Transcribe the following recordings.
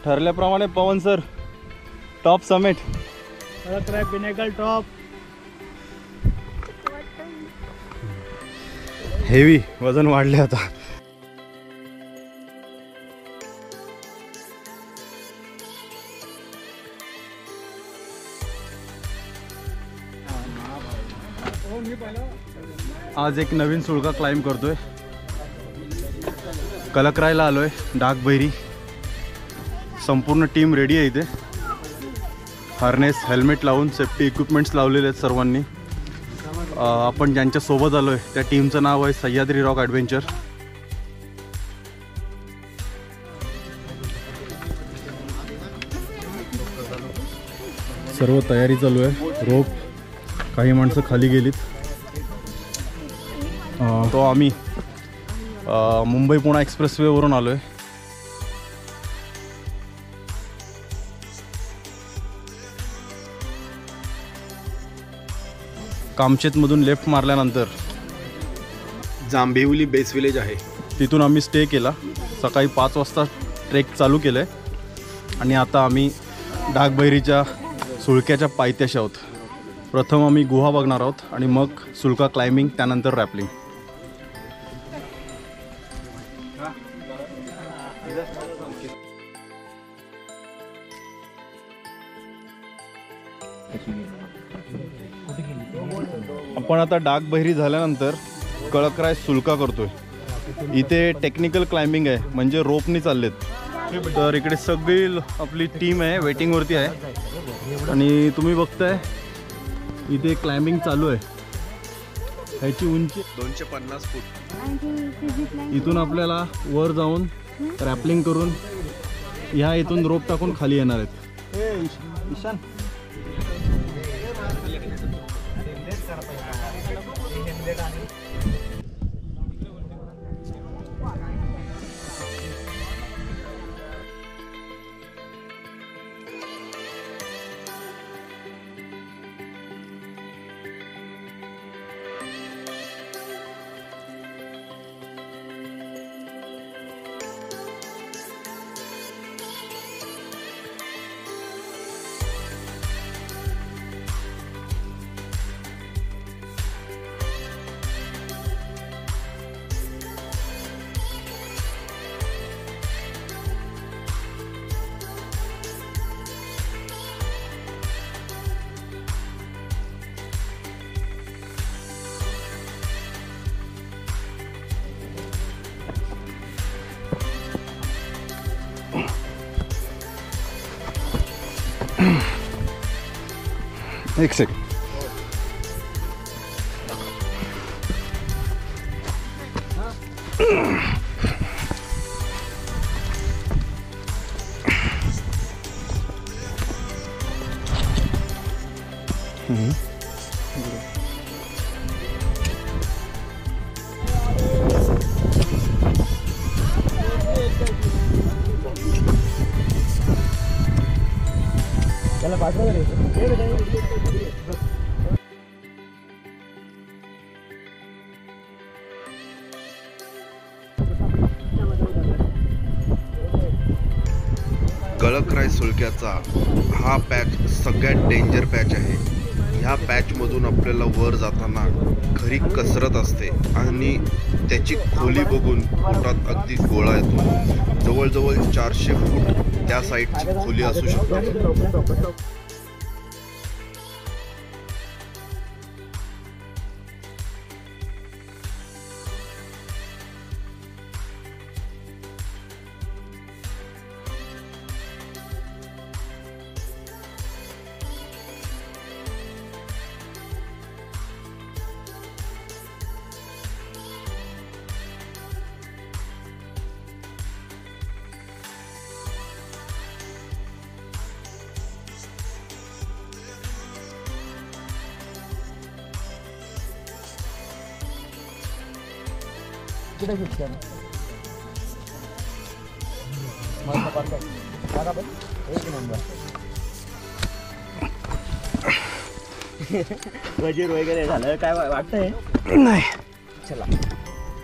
ठरल्याप्रमाणे Pawan sir top summit Kalkarai pinnacle top. Heavy वजन वाढले आता. आज एक नवीन सुळका क्लाइंब करतोय. कलकरायला आलोय. डागबैरी संपूर्ण टीम रेडी आहे इथे. हार्नेस हेल्मेट लावून सेफ्टी इक्विपमेंट्स लावलेले आहेत सर्वांनी. आपण ज्यांच्या सोबत आलोय त्या टीमचं नाव आहे सह्याद्री रॉक ॲडव्हेंचर. सर्व तयारी चालू आहे. रोप काही माणसं खाली गेलीत. तो आम्ही मुंबई पुणे एक्सप्रेसवेवरून आलो आहे. कामचेतमधून लेफ्ट मारल्यानंतर जांभिवली बेस विलेज आहे. तिथून आम्ही स्टे केला. सकाळी 5 वाजता ट्रेक चालू केलं आहे आणि आता आम्ही डागबैरीच्या सुळक्याच्या पायथ्याशी आहोत. प्रथम आम्ही गुहा बघणार आहोत आणि मग सुळका क्लाइम्बिंग, त्यानंतर रॅपलिंग. आपण आता डागबैरी झाल्यानंतर कळकराय सुळका करतोय. इथे टेक्निकल क्लाइम्बिंग आहे, म्हणजे रोपनी चाललेत. तर इकडे सगळी आपली टीम आहे, वेटिंगवरती आहे आणि तुम्ही बघताय इथे क्लाइम्बिंग चालू आहे. ह्याची उंची 250 फूट. इथून आपल्याला वर जाऊन रॅपलिंग करून ह्या इथून रोप टाकून खाली येणार आहेत. एक सेकंड. कळकराय सुळक्याचा हा पॅच सगळ्यात डेंजर पॅच आहे. ह्या पॅचमधून आपल्याला वर जाताना खरी कसरत असते आणि त्याची खोली बघून पोटात अगदी गोळा येतो. जवळजवळ 400 फूट त्या साईडची खोली असू शकते. किती शिक्षण मस्त परफेक्ट बराबर एक नंबर. वजीर वगैरे झालं काय वाटतंय? नाही चला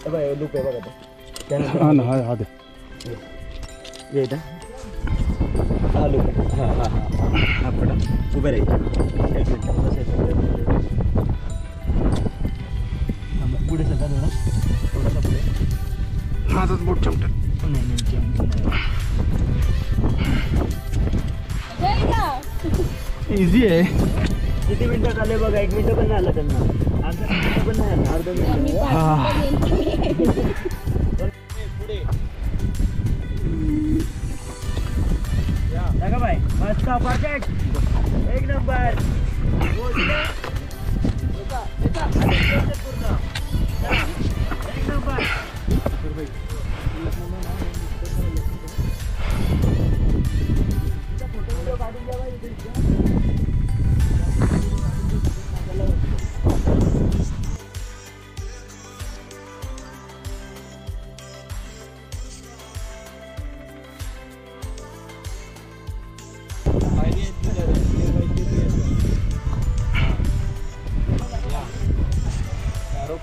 बाय लूप आहे बघा. हा ना, हा दे ये इथं. चालू हां हां हां आपण उभे राहायचे एक मिनिट बसायचं पुढे सध्या थोडासा पुढे माझाच बोट चमटत. नाही इझी आहे. किती मिनिटं झाले बघा 1 मिनिट पण नाही आलं त्यांना अर्धा मिनिट पण नाही आलं अर्धा मिनिट बघा बाय मस्त परफेक्ट एक नंबर पूर्ण एक नंबर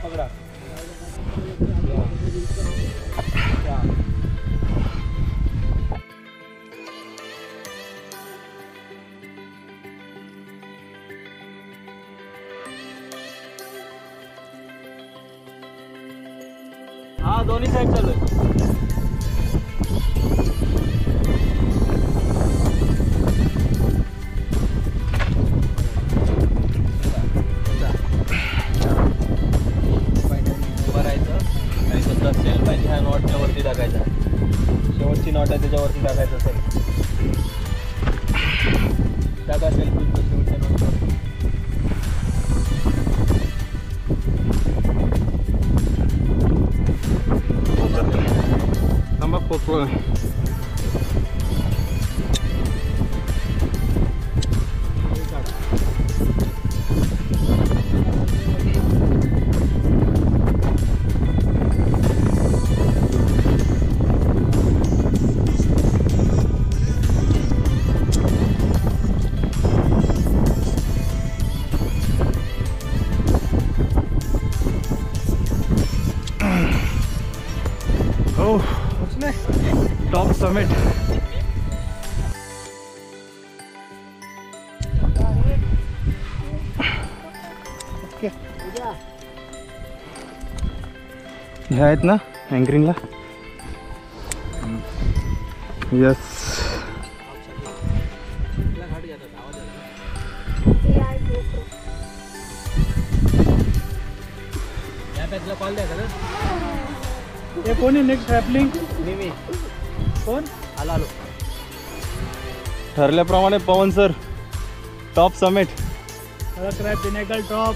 पकड़ा हाँ दोनों साइड चलो सेल पाहिजे ह्या नॉटच्या वरती टाकायचा शेवटची नॉट आहे त्याच्यावरती टाकायचं असेल टाका सेल शेवटच्या नॉटवर नंबर पोचलो. Top summit. ह्या आहेत ना अँकरिंगला. यस कॉल द्यायचा ना हे कोण आहे नेक्स्ट ट्रॅपलिंग. मी कोण आलो आलो ठरल्याप्रमाणे Pawan sir top summit. Pinnacle top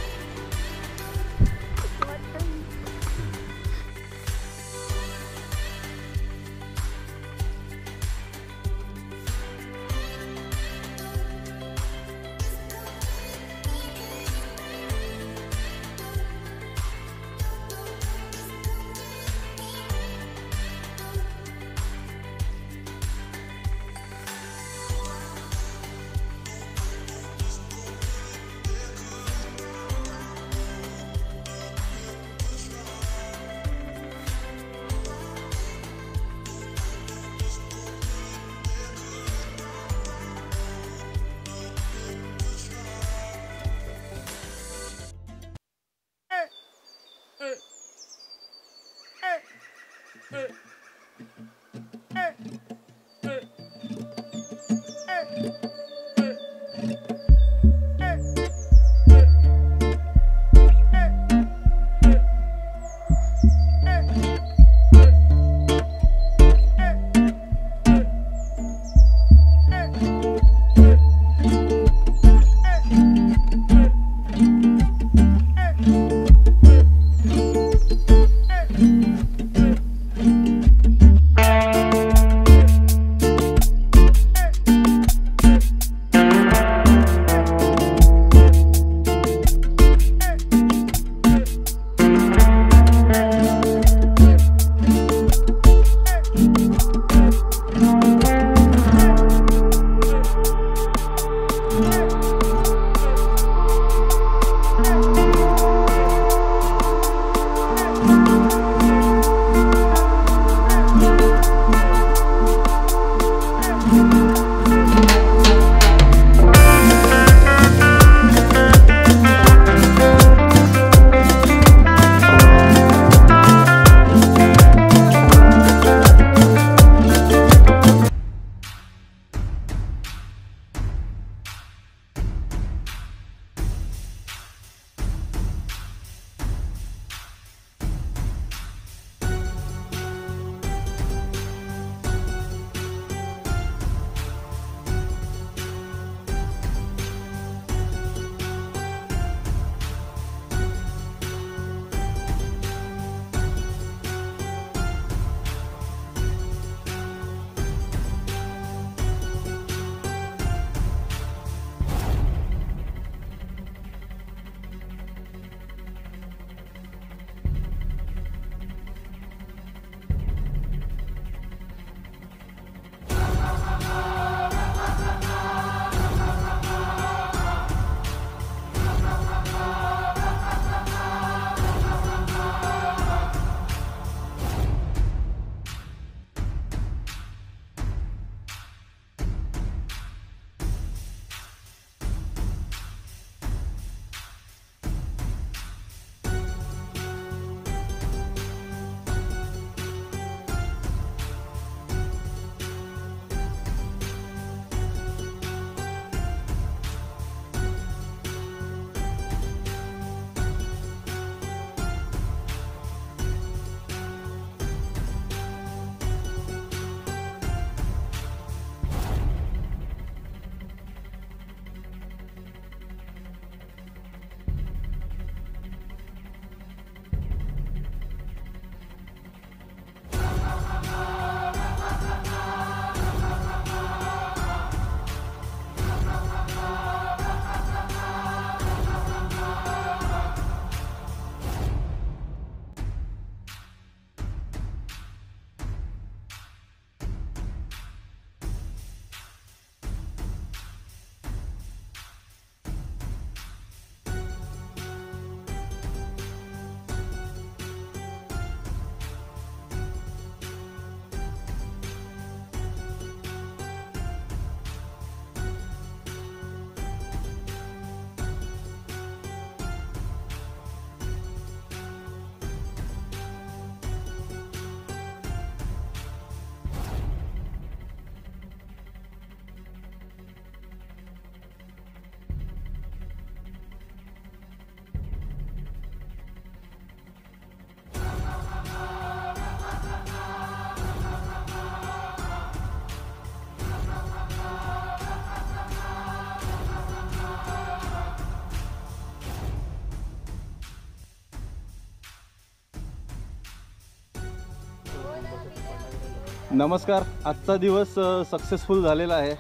नमस्कार. आजचा दिवस सक्सेसफुल झालेला आहे.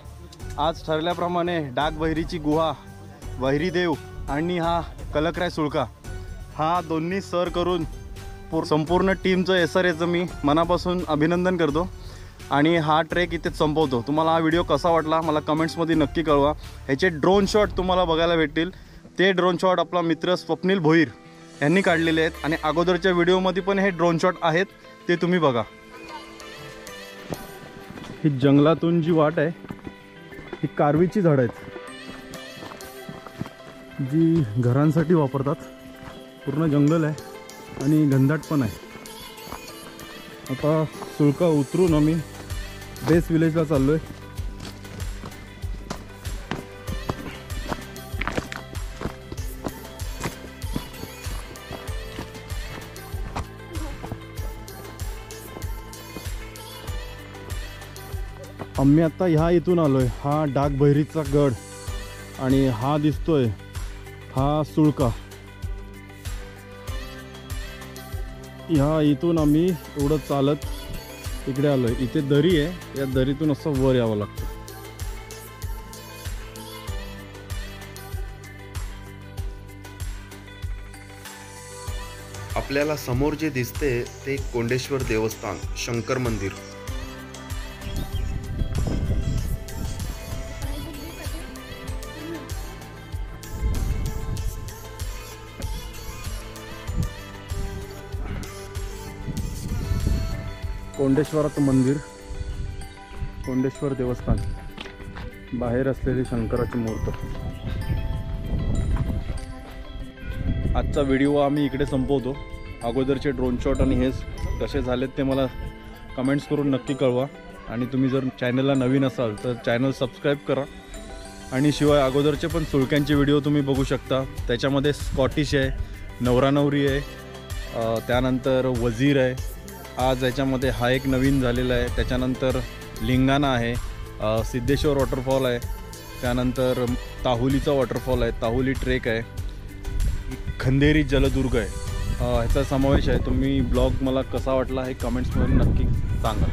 आज ठरल्याप्रमाणे डाग बहिरीची गुहा, बहिरीदेव आणि हा कलकराय सुळका हा दोन्ही सर करून संपूर्ण टीमचं SRAचं मी मनापासून अभिनंदन करतो आणि हा ट्रेक इथेच संपवतो. तुम्हाला हा व्हिडिओ कसा वाटला मला कमेंट्समध्ये नक्की कळवा. ह्याचे ड्रोन शॉट तुम्हाला बघायला भेटतील. ते ड्रोन शॉट आपला मित्र स्वप्नील भोईर यांनी काढलेले आहेत आणि अगोदरच्या व्हिडिओमध्ये पण हे ड्रोन शॉट आहेत, ते तुम्ही बघा. ही जंगलातून जी वाट आहे ही कारवीची झाडं आहेत जी घरांसाठी वापरतात. पूर्ण जंगल आहे आणि घनदाट पण आहे. आता सुळका उतरून आम्ही बेस विलेजला चाललो आहे. आम्ही आता ह्या इथून आलो आहे. हा डाग बहिरीचा गड आणि हा दिसतोय हा सुळका. ह्या इथून आम्ही एवढं चालत इकडे आलो आहे. इथे दरी आहे, या दरीतून असं वर यावं लागतं. आपल्याला समोर जे दिसते ते कोंडेश्वर देवस्थान शंकर मंदिर. कोंडेश्वराचं मंदिर, कोंडेश्वर देवस्थान, बाहेर असलेली शंकराची मूर्त. आजचा व्हिडिओ आम्ही इकडे संपवतो. अगोदरचे ड्रोन शॉट आणि हेच कसे झालेत ते मला कमेंट्स करून नक्की कळवा. आणि तुम्ही जर चॅनलला नवीन असाल तर चॅनल सबस्क्राईब करा. आणि शिवाय अगोदरचे पण सुळक्यांचे व्हिडिओ तुम्ही बघू शकता. त्याच्यामध्ये स्कॉटिश आहे, नवरा नवरी आहे, त्यानंतर वजीर आहे. आज याच्यामध्ये हा एक नवीन झालेला आहे. त्याच्यानंतर लिंगाणा आहे, सिद्धेश्वर वॉटरफॉल आहे, त्यानंतर ताहुलीचा वॉटरफॉल आहे, ताहुली ट्रेक आहे, खंदेरी जलदुर्ग आहे. ह्याचा समावेश आहे. तुम्ही ब्लॉग मला कसा वाटला हे कमेंट्समध्ये नक्की सांगा.